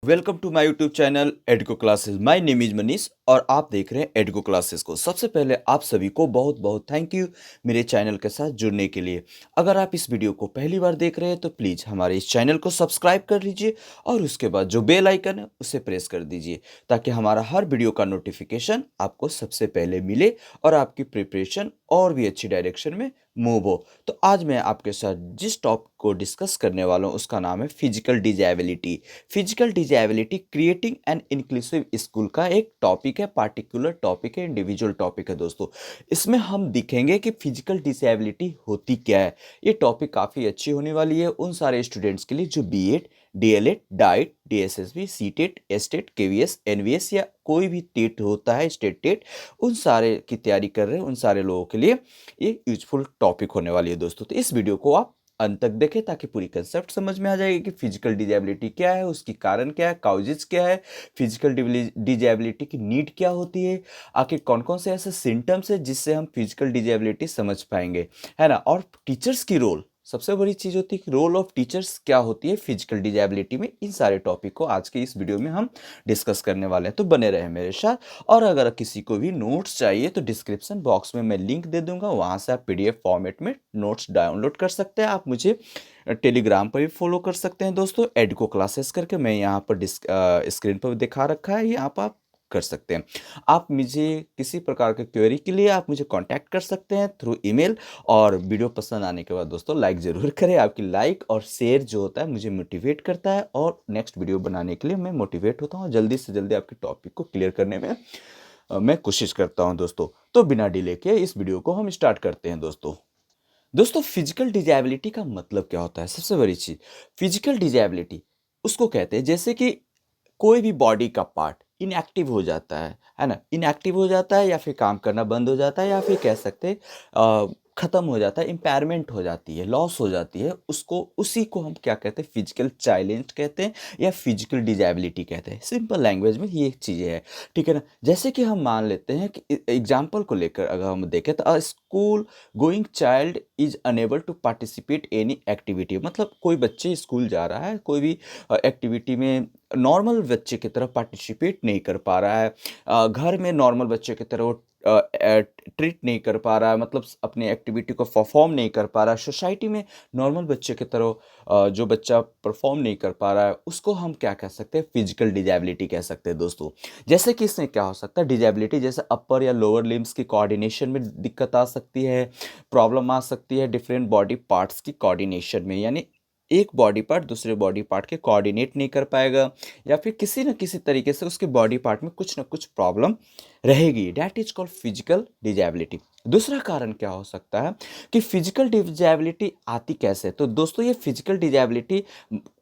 Welcome to my YouTube channel Edco classes. My name is Manish और आप देख रहे हैं एडको क्लासेस को। सबसे पहले आप सभी को बहुत बहुत थैंक यू मेरे चैनल के साथ जुड़ने के लिए। अगर आप इस वीडियो को पहली बार देख रहे हैं तो प्लीज़ हमारे इस चैनल को सब्सक्राइब कर लीजिए और उसके बाद जो बेल आइकन है उसे प्रेस कर दीजिए ताकि हमारा हर वीडियो का नोटिफिकेशन आपको सबसे पहले मिले और आपकी प्रिपरेशन और भी अच्छी डायरेक्शन में मूव हो। तो आज मैं आपके साथ जिस टॉपिक को डिस्कस करने वाला हूँ उसका नाम है physical disability. Physical disability creating an inclusive school का एक टॉपिक है, पार्टिकुलर टॉपिक है, इंडिविजुअल टॉपिक है दोस्तों। इसमें हम दिखेंगे कि फिजिकल डिसेबिलिटी होती क्या है। ये टॉपिक काफ़ी अच्छी होने वाली है उन सारे स्टूडेंट्स के लिए जो BEd, DElEd, DIET, DSSB, CTET, STET, KVS, NVS या कोई भी टेट होता है, स्टेट टेट, उन सारे की तैयारी कर रहे हैं। उन सारे लोगों के लिए ये यूजफुल टॉपिक होने वाली है दोस्तों। तो इस वीडियो को आप अंत तक देखें ताकि पूरी कंसेप्ट समझ में आ जाएगी कि फिजिकल डिजेबिलिटी क्या है, उसकी कारण क्या है, काउजेज क्या है, फिजिकल डिजेबिलिटी की नीड क्या होती है, आखिर कौन कौन से ऐसे सिम्टम्स है जिससे हम फिजिकल डिजेबिलिटी समझ पाएंगे, है ना। और टीचर्स की रोल, सबसे बड़ी चीज होती है कि रोल ऑफ टीचर्स क्या होती है फिजिकल डिजेबिलिटी में। इन सारे टॉपिक को आज के इस वीडियो में हम डिस्कस करने वाले हैं, तो बने रहे मेरे साथ। और अगर किसी को भी नोट्स चाहिए तो डिस्क्रिप्शन बॉक्स में मैं लिंक दे दूंगा, वहां से आप पीडीएफ फॉर्मेट में नोट्स डाउनलोड कर सकते हैं। आप मुझे टेलीग्राम पर भी फॉलो कर सकते हैं दोस्तों, एडको क्लासेस करके। मैं यहाँ पर स्क्रीन पर दिखा रखा है, यहाँ पर आप कर सकते हैं। आप मुझे किसी प्रकार के क्वेरी के लिए आप मुझे कांटेक्ट कर सकते हैं थ्रू ईमेल। और वीडियो पसंद आने के बाद दोस्तों लाइक ज़रूर करें। आपकी लाइक और शेयर जो होता है मुझे मोटिवेट करता है और नेक्स्ट वीडियो बनाने के लिए मैं मोटिवेट होता हूँ। जल्दी से जल्दी आपके टॉपिक को क्लियर करने में मैं कोशिश करता हूँ दोस्तों। तो बिना डिले के इस वीडियो को हम स्टार्ट करते हैं दोस्तों। दोस्तों फिजिकल डिजेबिलिटी का मतलब क्या होता है? सबसे बड़ी चीज, फिजिकल डिजेबिलिटी उसको कहते हैं जैसे कि कोई भी बॉडी का पार्ट इनएक्टिव हो जाता है ना। इनएक्टिव हो जाता है या फिर काम करना बंद हो जाता है या फिर कह सकते हैं खत्म हो जाता है, इम्पेयरमेंट हो जाती है, लॉस हो जाती है, उसको उसी को हम क्या कहते हैं, फिजिकल चैलेंज कहते हैं या फिजिकल डिजेबिलिटी कहते हैं। सिंपल लैंग्वेज में ये चीज़ें हैं, ठीक है ना। जैसे कि हम मान लेते हैं कि एग्जाम्पल को लेकर अगर हम देखें तो a school going child is unable to participate any activity. मतलब कोई बच्चे स्कूल जा रहा है, कोई भी एक्टिविटी में नॉर्मल बच्चे की तरह पार्टिसिपेट नहीं कर पा रहा है, घर में नॉर्मल बच्चे की तरह वो ट्रीट नहीं कर पा रहा है, मतलब अपनी एक्टिविटी को परफॉर्म नहीं कर पा रहा है। सोसाइटी में नॉर्मल बच्चे की तरह जो बच्चा परफॉर्म नहीं कर पा रहा है उसको हम क्या कह सकते हैं, फिजिकल डिजेबिलिटी कह सकते हैं दोस्तों। जैसे कि इसमें क्या हो सकता है, डिजेबिलिटी जैसे अपर या लोअर लिम्स की कोऑर्डिनेशन में दिक्कत आ सकती है, प्रॉब्लम आ सकती है डिफरेंट बॉडी पार्ट्स की कोऑर्डिनेशन में, यानी एक बॉडी पार्ट दूसरे बॉडी पार्ट के कोऑर्डिनेट नहीं कर पाएगा या फिर किसी न किसी तरीके से उसके बॉडी पार्ट में कुछ ना कुछ प्रॉब्लम रहेगी। That is called physical disability. दूसरा कारण क्या हो सकता है कि फिजिकल डिजेबिलिटी आती कैसे? तो दोस्तों ये फिजिकल डिजेबिलिटी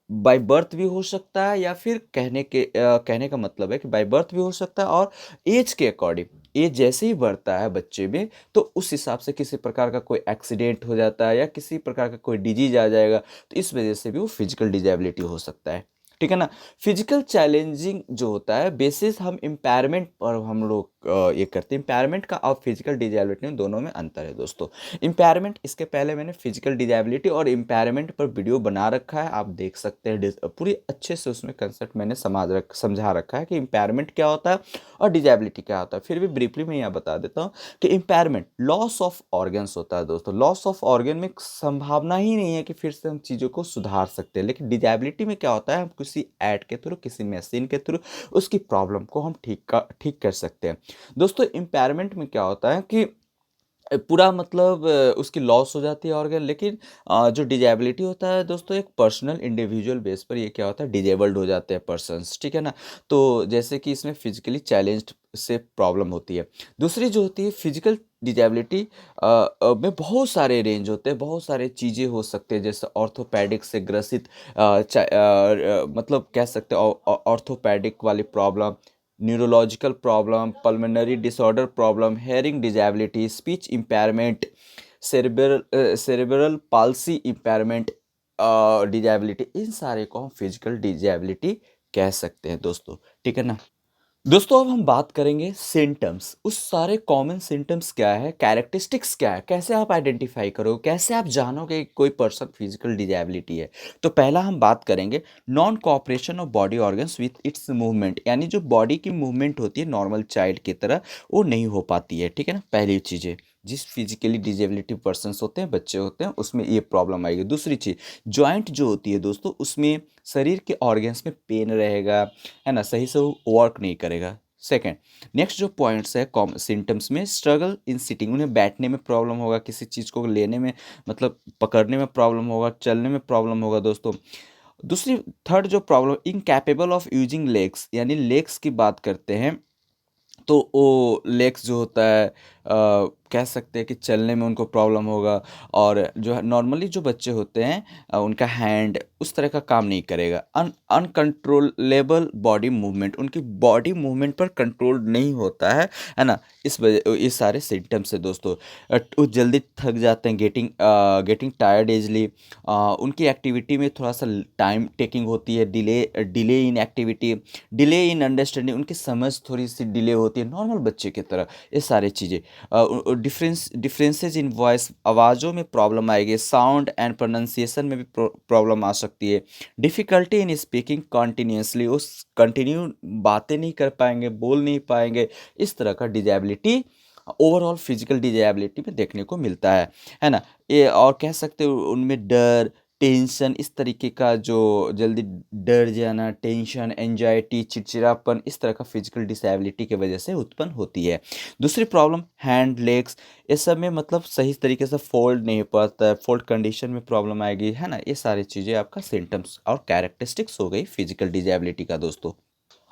बाय बर्थ भी हो सकता है या फिर कहने का मतलब है कि बाय बर्थ भी हो सकता है और एज के अकॉर्डिंग, एज जैसे ही बढ़ता है बच्चे में तो उस हिसाब से किसी प्रकार का कोई एक्सीडेंट हो जाता है या किसी प्रकार का कोई डिजीज आ जाएगा, तो इस वजह से भी वो फिजिकल डिजेबिलिटी हो सकता है, ठीक है ना। फिजिकल चैलेंजिंग जो होता है बेसिस हम इम्पायरमेंट पर हम लोग ये करते हैं। इम्पायरमेंट का और फिजिकल डिजेबिलिटी में दोनों में अंतर है दोस्तों। इम्पायरमेंट, इसके पहले मैंने फिजिकल डिजेबिलिटी और इम्पायरमेंट पर वीडियो बना रखा है, आप देख सकते हैं। पूरी अच्छे से उसमें कंसेप्ट मैंने समझा रखा है कि इम्पायरमेंट क्या होता है और डिजेबिलिटी क्या होता है। फिर भी ब्रीफली मैं यहाँ बता देता हूँ कि इम्पायरमेंट लॉस ऑफ ऑर्गन्स होता है दोस्तों। लॉस ऑफ ऑर्गन में संभावना ही नहीं है कि फिर से हम चीज़ों को सुधार सकते हैं, लेकिन डिजेबिलिटी में क्या होता है, हम किसी ऐड के थ्रू, किसी मशीन के थ्रू उसकी प्रॉब्लम को हम ठीक कर सकते हैं दोस्तों। इम्पायरमेंट में क्या होता है कि पूरा मतलब उसकी लॉस हो जाती है ऑर्गन, लेकिन जो डिजेबिलिटी होता है दोस्तों एक पर्सनल इंडिविजुअल बेस पर ये क्या होता है, डिजेबल्ड हो जाते हैं पर्सन्स, ठीक है ना। तो जैसे कि इसमें फिजिकली चैलेंज्ड से प्रॉब्लम होती है। दूसरी जो होती है फिजिकल डिजेबिलिटी में बहुत सारे रेंज होते हैं, बहुत सारे चीज़ें हो सकते हैं, जैसे ऑर्थोपेडिक से ग्रसित मतलब कह सकते हैं ऑर्थोपेडिक वाली problem, neurological problem, pulmonary disorder problem, hearing disability, speech impairment, cerebral palsy impairment, disability, इन सारे को हम फिजिकल डिजेबिलिटी कह सकते हैं दोस्तों, ठीक है ना। दोस्तों अब हम बात करेंगे सिम्पटम्स। उस सारे कॉमन सिम्पटम्स क्या है, कैरेक्टरिस्टिक्स क्या है, कैसे आप आइडेंटिफाई करोगे, कैसे आप जानोगे कि कोई पर्सन फिजिकल डिजेबिलिटी है। तो पहला हम बात करेंगे non cooperation of body organs with its movement, यानी जो बॉडी की मूवमेंट होती है नॉर्मल चाइल्ड की तरह वो नहीं हो पाती है, ठीक है ना। पहली चीज़ है, जिस फिजिकली डिजेबिलिटी पर्सन होते हैं, बच्चे होते हैं, उसमें ये प्रॉब्लम आएगी। दूसरी चीज़, जॉइंट जो होती है दोस्तों, उसमें शरीर के ऑर्गन्स में पेन रहेगा, है ना, सही से वो वर्क नहीं करेगा। सेकंड, नेक्स्ट जो पॉइंट्स है कॉम सिम्टम्स में, स्ट्रगल इन सिटिंग, उन्हें बैठने में प्रॉब्लम होगा, किसी चीज़ को लेने में, मतलब पकड़ने में प्रॉब्लम होगा, चलने में प्रॉब्लम होगा दोस्तों। दूसरी, थर्ड जो problem, incapable of using legs, यानी लेग्स की बात करते हैं तो वो लेग्स जो होता है कह सकते हैं कि चलने में उनको प्रॉब्लम होगा। और जो है नॉर्मली जो बच्चे होते हैं उनका हैंड उस तरह का काम नहीं करेगा। अनकंट्रोलेबल बॉडी मूवमेंट, उनकी बॉडी मूवमेंट पर कंट्रोल नहीं होता है ना। इस वजह, ये सारे सिम्टम्स है दोस्तों। वो जल्दी थक जाते हैं, गेटिंग टायर्ड इजली। उनकी एक्टिविटी में थोड़ा सा टाइम टेकिंग होती है, delay in activity, delay in understanding, उनकी समझ थोड़ी सी डिले होती है नॉर्मल बच्चे की तरह। ये सारी चीज़ें, डिफरेंसेस इन वॉइस, आवाज़ों में प्रॉब्लम आएगी, साउंड एंड प्रोनाउंसिएशन में भी प्रॉब्लम आ सकती है। डिफ़िकल्टी इन स्पीकिंग कॉन्टिन्यूसली, उस कंटिन्यू बातें नहीं कर पाएंगे, बोल नहीं पाएंगे। इस तरह का डिजेबिलिटी ओवरऑल फिजिकल डिजेबिलिटी में देखने को मिलता है ना। ये और कह सकते हो उनमें डर, टेंशन, इस तरीके का जो जल्दी डर जाना, टेंशन, एंजाइटी, चिड़चिड़ापन, इस तरह का फिजिकल डिसेबिलिटी की वजह से उत्पन्न होती है। दूसरी प्रॉब्लम, हैंड, लेग्स, ये सब में मतलब सही तरीके से फोल्ड नहीं पाता है, फोल्ड कंडीशन में प्रॉब्लम आएगी, है ना। ये सारी चीज़ें आपका सिम्टम्स और कैरेक्टरिस्टिक्स हो गई फिजिकल डिजेबिलिटी का दोस्तों।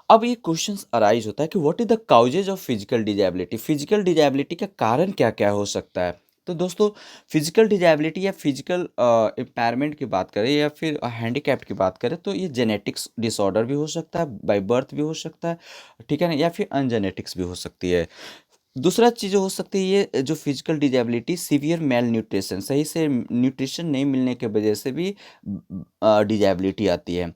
अब ये क्वेश्चंस अराइज होता है कि what is the causes of physical disability, physical disability का कारण क्या क्या हो सकता है। तो दोस्तों, फिजिकल डिजेबिलिटी या फिजिकल इम्पायरमेंट की बात करें या फिर हैंडीकैप की बात करें तो ये जेनेटिक्स डिसऑर्डर भी हो सकता है, बाय बर्थ भी हो सकता है, ठीक है ना, या फिर अनजेनेटिक्स भी हो सकती है। दूसरा चीज़ हो सकती है ये जो physical disability, severe mail nutrition, सही से न्यूट्रिशन नहीं मिलने की वजह से भी डिजेबिलिटी आती है।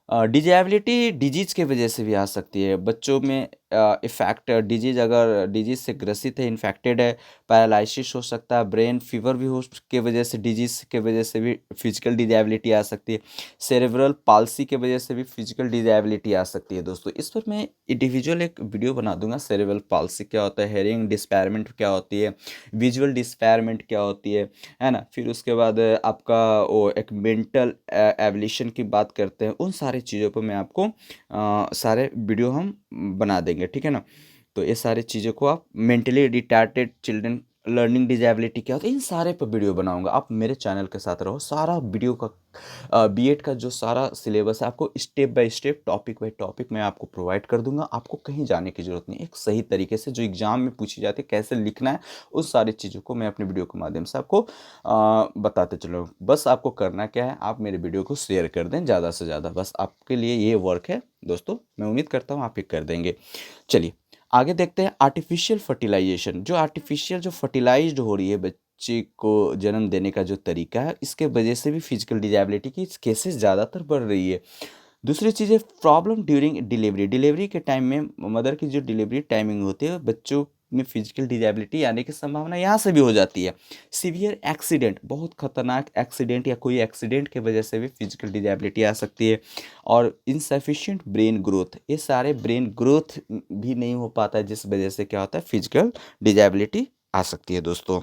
डिजेबिलिटी डिजीज़ के वजह से भी आ सकती है। बच्चों में इफ़ेक्ट, डिजीज़ अगर डिजीज़ से ग्रसित है, इन्फेक्टेड है, पैरालिसिस हो सकता है, ब्रेन फीवर भी हो के वजह से, डिजीज़ के वजह से भी फिजिकल डिजेबिलिटी आ सकती है। सेरेब्रल पाल्सी के वजह से भी फिजिकल डिजेबिलिटी आ सकती है दोस्तों। इस पर मैं इंडिविजुअल एक वीडियो बना दूंगा, सेरेब्रल पाल्सी क्या होता है, हेयरिंग डिस्पेयरमेंट क्या होती है, विजुअल डिस्पेयरमेंट क्या होती है ना। फिर उसके बाद आपका वो एक मेंटल एवोल्यूशन की बात करते हैं, उन सारी चीज़ों पर मैं आपको सारे वीडियो हम बना देंगे, ठीक है ना। तो ये सारी चीज़ों को आप, mentally retarded children, learning disability क्या होता है, इन सारे पर वीडियो बनाऊंगा। आप मेरे चैनल के साथ रहो, सारा वीडियो का बीएड का जो सारा सिलेबस है आपको step by step, topic by topic मैं आपको प्रोवाइड कर दूंगा। आपको कहीं जाने की ज़रूरत नहीं, एक सही तरीके से जो एग्ज़ाम में पूछी जाती है कैसे लिखना है, उस सारी चीज़ों को मैं अपने वीडियो के माध्यम से आपको बताते चलो। बस आपको करना क्या है, आप मेरे वीडियो को शेयर कर दें ज़्यादा से ज़्यादा, बस आपके लिए ये वर्क है दोस्तों। मैं उम्मीद करता हूँ आप ये कर देंगे। चलिए आगे देखते हैं, आर्टिफिशियल फर्टिलाइजेशन, जो आर्टिफिशियल जो फर्टिलाइज्ड हो रही है बच्चे को जन्म देने का जो तरीका है, इसके वजह से भी फिजिकल डिजेबिलिटी की केसेस ज़्यादातर बढ़ रही है। दूसरी चीज़ है प्रॉब्लम ड्यूरिंग डिलीवरी, डिलीवरी के टाइम में मदर की जो डिलीवरी टाइमिंग होती है, बच्चों में फिजिकल डिजेबिलिटी आने की संभावना यहाँ से भी हो जाती है। सीवियर एक्सीडेंट, बहुत खतरनाक एक्सीडेंट या कोई एक्सीडेंट की वजह से भी फिजिकल डिजेबिलिटी आ सकती है। और इनसफिशिएंट ब्रेन ग्रोथ, ये सारे ब्रेन ग्रोथ भी नहीं हो पाता है, जिस वजह से क्या होता है, फिजिकल डिजेबिलिटी आ सकती है दोस्तों।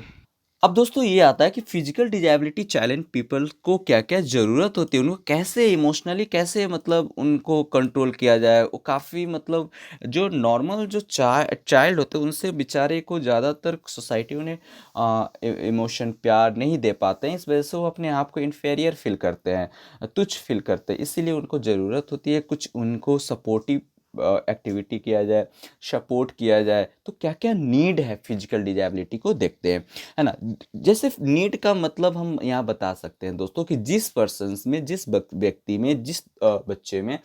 अब दोस्तों ये आता है कि फिजिकल डिजेबिलिटी चैलेंज पीपल को क्या क्या ज़रूरत होती है, उनको कैसे इमोशनली, कैसे मतलब उनको कंट्रोल किया जाए। वो काफ़ी मतलब जो नॉर्मल जो चाइल्ड होते हैं उनसे बेचारे को ज़्यादातर सोसाइटी उन्हें इमोशन, प्यार नहीं दे पाते हैं। इस वजह से वो अपने आप को इन्फेरियर फील करते हैं, तुच्छ फील करते हैं। इसीलिए उनको ज़रूरत होती है कुछ उनको सपोर्टिव एक्टिविटी किया जाए, सपोर्ट किया जाए। तो क्या क्या नीड है फिजिकल डिजेबिलिटी को देखते हैं, है ना। जैसे नीड का मतलब हम यहाँ बता सकते हैं दोस्तों कि जिस पर्सन्स में, जिस व्यक्ति में, जिस बच्चे में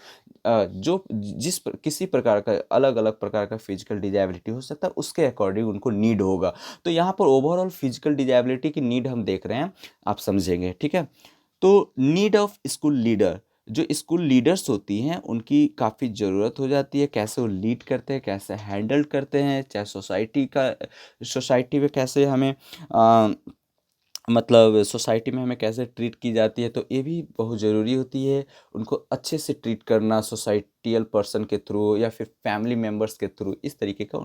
जो किसी प्रकार का अलग अलग प्रकार का फिजिकल डिजेबिलिटी हो सकता है, उसके अकॉर्डिंग उनको नीड होगा। तो यहाँ पर ओवरऑल फिजिकल डिजेबिलिटी की नीड हम देख रहे हैं, आप समझेंगे, ठीक है। तो नीड ऑफ स्कूल लीडर, जो स्कूल लीडर्स होती हैं उनकी काफ़ी ज़रूरत हो जाती है, कैसे वो लीड करते हैं, कैसे हैंडल करते हैं, चाहे सोसाइटी में कैसे हमें मतलब सोसाइटी में हमें कैसे ट्रीट की जाती है, तो ये भी बहुत ज़रूरी होती है। उनको अच्छे से ट्रीट करना सोसाइटियल पर्सन के थ्रू या फिर फैमिली मेंबर्स के थ्रू, इस तरीके का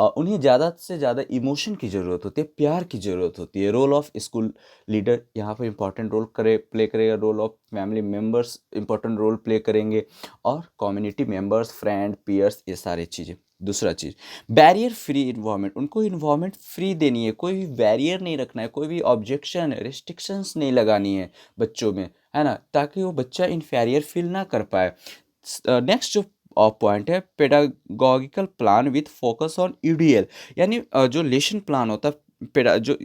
उन्हें ज़्यादा से ज़्यादा इमोशन की ज़रूरत होती है, प्यार की ज़रूरत होती है। रोल ऑफ स्कूल लीडर यहाँ पर इम्पोर्टेंट रोल प्ले करेगा, role of family members important role play करेंगे, और कम्युनिटी मेंबर्स, फ्रेंड, पीयर्स, ये सारी चीज़ें। दूसरा चीज़, बैरियर फ्री इन्वायरमेंट, उनको इन्वायरमेंट फ्री देनी है, कोई भी बैरियर नहीं रखना है, कोई भी ऑब्जेक्शन रिस्ट्रिक्शंस नहीं लगानी है बच्चों में, है ना, ताकि वो बच्चा इन्फीरियर फील ना कर पाए। नेक्स्ट जो पॉइंट है, pedagogical plan with focus on UDL, यानी जो लेसन प्लान होता है, जो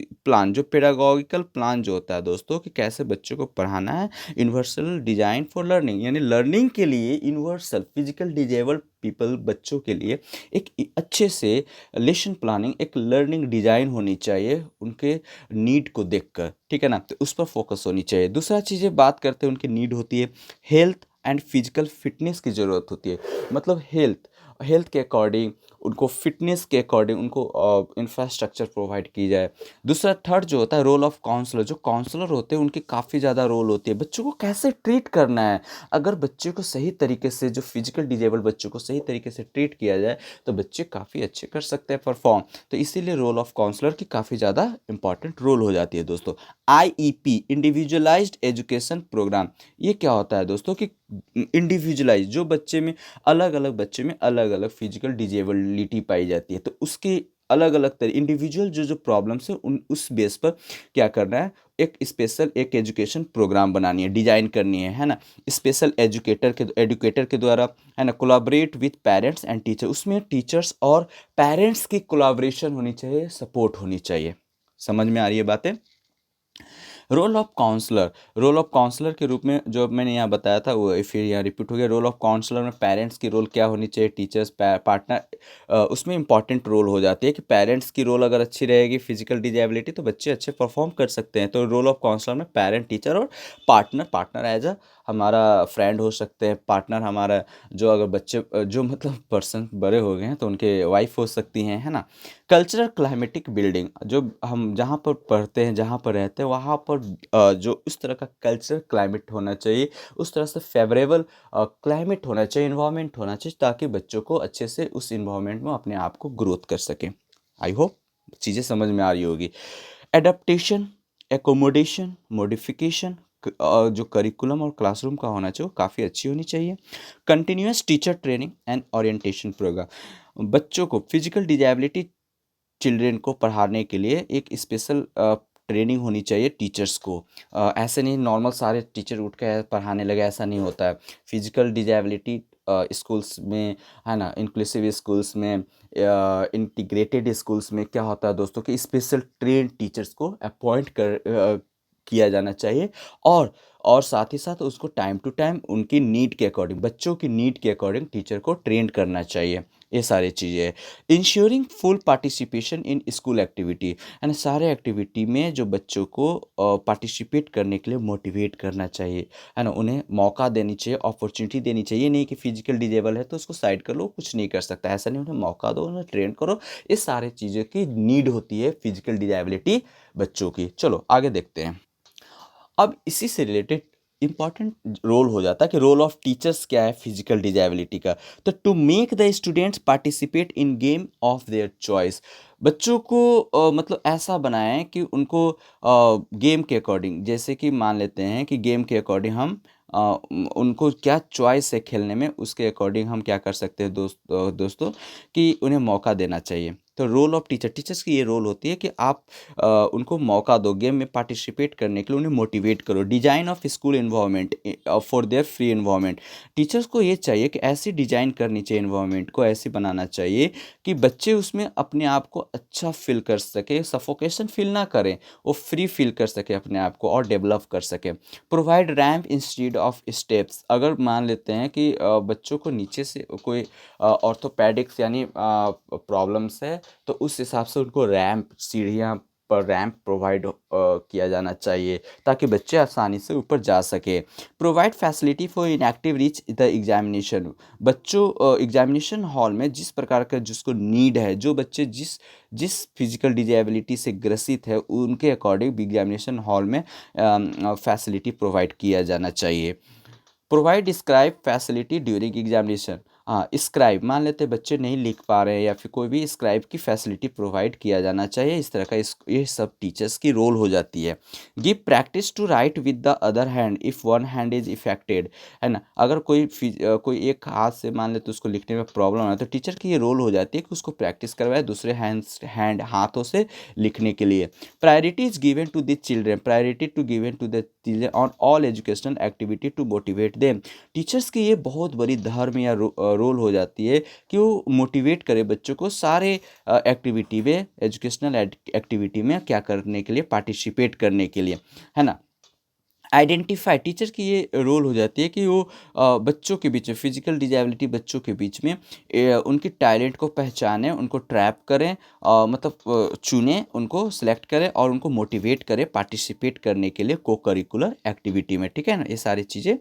पेडागोगिकल प्लान जो होता है दोस्तों, कि कैसे बच्चों को पढ़ाना है, यूनिवर्सल डिजाइन फॉर लर्निंग, यानी लर्निंग के लिए यूनिवर्सल फिजिकल डिजेबल्ड पीपल बच्चों के लिए एक अच्छे से लेसन प्लानिंग, एक लर्निंग डिजाइन होनी चाहिए उनके नीड को देखकर, ठीक है ना, तो उस पर फोकस होनी चाहिए। दूसरा चीज़ें बात करते हैं, उनकी नीड होती है हेल्थ एंड फिजिकल फिटनेस की ज़रूरत होती है, मतलब हेल्थ हेल्थ के अकॉर्डिंग, उनको फिटनेस के अकॉर्डिंग उनको इंफ्रास्ट्रक्चर प्रोवाइड की जाए। दूसरा थर्ड जो होता है, रोल ऑफ काउंसलर, जो काउंसलर होते हैं उनकी काफ़ी ज़्यादा रोल होती है, बच्चों को कैसे ट्रीट करना है। अगर बच्चे को सही तरीके से, जो फिजिकल डिजेबल बच्चों को सही तरीके से ट्रीट किया जाए, तो बच्चे काफ़ी अच्छे कर सकते हैं परफॉर्म। तो इसीलिए रोल ऑफ काउंसलर की काफ़ी ज़्यादा इंपॉर्टेंट रोल हो जाती है दोस्तों। आईईपी, इंडिविजुअलाइज्ड एजुकेशन प्रोग्राम, ये क्या होता है दोस्तों, कि इंडिविजुअलाइज, जो बच्चे में अलग अलग बच्चे में अलग अलग फिजिकल डिजेबिलिटी पाई जाती है, तो उसके अलग अलग तरह इंडिविजुअल जो प्रॉब्लम्स है, उन उस बेस पर क्या करना है, एक स्पेशल एक एजुकेशन प्रोग्राम बनानी है, डिजाइन करनी है ना, स्पेशल एजुकेटर के द्वारा, है ना, collaborate with parents and teacher, उसमें टीचर्स और पेरेंट्स की कोलाब्रेशन होनी चाहिए, सपोर्ट होनी चाहिए। समझ में आ रही है बातें। रोल ऑफ काउंसलर के रूप में जो मैंने यहाँ बताया था वो फिर यहाँ रिपीट हो गया। रोल ऑफ काउंसलर में पेरेंट्स की रोल क्या होनी चाहिए, टीचर्स पार्टनर, उसमें इंपॉर्टेंट रोल हो जाती है कि पेरेंट्स की रोल अगर अच्छी रहेगी, फिजिकल डिजेबिलिटी, तो बच्चे अच्छे परफॉर्म कर सकते हैं। तो रोल ऑफ काउंसलर में पेरेंट, टीचर और पार्टनर एज अ हमारा फ्रेंड हो सकते हैं, पार्टनर हमारा, जो अगर बच्चे जो मतलब पर्सन बड़े हो गए हैं तो उनके वाइफ हो सकती हैं, है ना। कल्चरल क्लाइमेटिक बिल्डिंग, जो हम जहाँ पर पढ़ते हैं, जहाँ पर रहते हैं, वहाँ पर जो उस तरह का कल्चरल क्लाइमेट होना चाहिए, उस तरह से फेवरेबल क्लाइमेट होना चाहिए, इन्वायरमेंट होना चाहिए, ताकि बच्चों को अच्छे से उस इन्वायरमेंट में अपने आप को ग्रोथ कर सकें। आई होप चीज़ें समझ में आ रही होगी। एडेप्टेशन, एकोमोडेशन, मॉडिफिकेशन, जो करिकुलम और क्लासरूम का होना चाहिए वो काफ़ी अच्छी होनी चाहिए। Continuous teacher training and orientation program, बच्चों को फिजिकल डिजेबिलिटी चिल्ड्रेन को पढ़ाने के लिए एक स्पेशल ट्रेनिंग होनी चाहिए टीचर्स को। ऐसे नहीं नॉर्मल सारे टीचर उठ के पढ़ाने लगे, ऐसा नहीं होता है। फिजिकल डिजेबिलिटी स्कूल्स में, है ना, इंक्लूसिव स्कूल्स में, इंटीग्रेटेड स्कूल्स में क्या होता है दोस्तों, कि स्पेशल ट्रेन टीचर्स को अपॉइंट किया जाना चाहिए, और साथ ही साथ उसको टाइम टू टाइम उनकी नीड के अकॉर्डिंग, बच्चों की नीड के अकॉर्डिंग टीचर को ट्रेन करना चाहिए। ये सारी चीज़ें हैं। Ensuring full participation in school activity, यानी सारे एक्टिविटी में जो बच्चों को पार्टिसिपेट करने के लिए मोटिवेट करना चाहिए, है ना, उन्हें मौका देनी चाहिए, अपॉर्चुनिटी देनी चाहिए। नहीं कि फिजिकल डिजेबल है तो उसको साइड कर लो, कुछ नहीं कर सकता, ऐसा नहीं, उन्हें मौका दो, उन्हें ट्रेन करो। ये सारी चीज़ों की नीड होती है फिजिकल डिजेबिलिटी बच्चों की। चलो आगे देखते हैं। अब इसी से रिलेटेड इंपॉर्टेंट रोल हो जाता है कि रोल ऑफ टीचर्स क्या है फिजिकल डिजेबिलिटी का। तो to make the students participate in game of their choice, बच्चों को मतलब ऐसा बनाएं कि उनको गेम के अकॉर्डिंग, जैसे कि मान लेते हैं कि गेम के अकॉर्डिंग हम उनको क्या चॉइस है खेलने में, उसके अकॉर्डिंग हम क्या कर सकते हैं दोस्तों, कि उन्हें मौका देना चाहिए। तो रोल ऑफ टीचर्स की ये रोल होती है कि आप उनको मौका दो, गेम में पार्टिसिपेट करने के लिए उन्हें मोटिवेट करो। Design of school environment for their free environment, teachers को ये चाहिए कि ऐसी डिजाइन करनी चाहिए, इन्वायरमेंट को ऐसी बनाना चाहिए कि बच्चे उसमें अपने आप को अच्छा फील कर सके, सफोकेशन फील ना करें, वो फ्री फील कर सके अपने आप को और डेवलप कर सके। Provide ramp instead of steps, अगर मान लेते हैं कि बच्चों को नीचे से कोई ऑर्थोपेडिक्स यानी प्रॉब्लम्स है, तो उस हिसाब से उनको रैम्प, सीढ़ियाँ पर रैंप प्रोवाइड किया जाना चाहिए ताकि बच्चे आसानी से ऊपर जा सके। Provide facility for inactive reach the examination. बच्चों एग्जामिनेशन हॉल में जिस प्रकार का जिसको नीड है, जो बच्चे जिस जिस फिजिकल डिजेबिलिटी से ग्रसित है, उनके अकॉर्डिंग एग्जामिनेशन हॉल में फैसिलिटी प्रोवाइड किया जाना चाहिए। Provide scribe facility during examination. हाँ, स्क्राइब मान लेते हैं बच्चे नहीं लिख पा रहे हैं या फिर कोई भी स्क्राइब की फैसिलिटी प्रोवाइड किया जाना चाहिए। इस तरह का ये सब टीचर्स की रोल हो जाती है। Give practice to write with the other hand if one hand is affected, है ना। अगर कोई एक हाथ से मान ले तो उसको लिखने में प्रॉब्लम है, तो टीचर की ये रोल हो जाती है कि उसको प्रैक्टिस करवाए दूसरे हाथों से लिखने के लिए। Priority is given to the children, priority to given to the children on all educational activity to motivate them. Teachers की ये बहुत बड़ी धर्म या रोल हो जाती है कि वो मोटिवेट करे बच्चों को सारे एक्टिविटी में, एजुकेशनल एक्टिविटी में क्या करने के लिए, पार्टिसिपेट करने के लिए, है ना। आइडेंटिफाई, टीचर की ये रोल हो जाती है कि वो बच्चों के बीच में, फिजिकल डिजेबिलिटी बच्चों के बीच में उनके टैलेंट को पहचाने, उनको ट्रैप करें, मतलब चुने, उनको सेलेक्ट करें और उनको मोटिवेट करें पार्टिसिपेट करने के लिए को करिकुलर एक्टिविटी में, ठीक है ना। ये सारी चीज़ें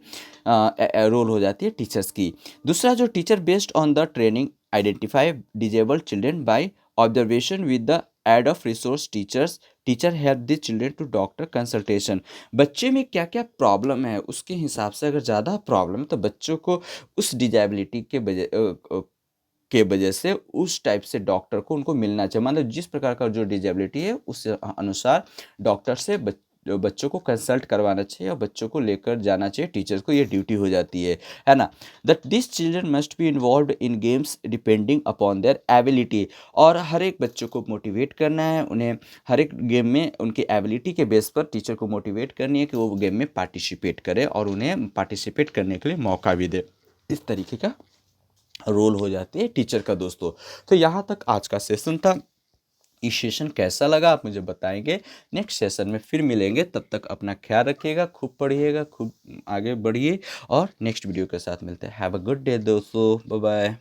रोल हो जाती है टीचर्स की। दूसरा, जो teacher based on the training identify disabled children by observation with the aid of resource teachers, teacher help the children to doctor consultation. बच्चे में क्या क्या प्रॉब्लम है उसके हिसाब से, अगर ज़्यादा प्रॉब्लम है तो बच्चों को उस डिजेबिलिटी के वजह से उस टाइप से डॉक्टर को उनको मिलना चाहिए। मतलब जिस प्रकार का जो डिजेबिलिटी है उस अनुसार डॉक्टर से बच्चों को कंसल्ट करवाना चाहिए और बच्चों को लेकर जाना चाहिए। टीचर्स को ये ड्यूटी हो जाती है ना। That this children must be involve in games depending upon their ability. और हर एक बच्चों को मोटिवेट करना है, उन्हें हर एक गेम में उनकी एबिलिटी के बेस पर टीचर को मोटिवेट करनी है कि वो गेम में पार्टिसिपेट करे और उन्हें पार्टिसिपेट करने के लिए मौका भी दे। इस तरीके का रोल हो जाती है टीचर का दोस्तों। तो यहाँ तक आज का सेशन था। इस सेशन कैसा लगा आप मुझे बताएंगे। नेक्स्ट सेशन में फिर मिलेंगे, तब तक अपना ख्याल रखिएगा, खूब पढ़िएगा, खूब आगे बढ़िए और नेक्स्ट वीडियो के साथ मिलते हैं। हैव अ गुड डे दोस्तों, बाय बाय।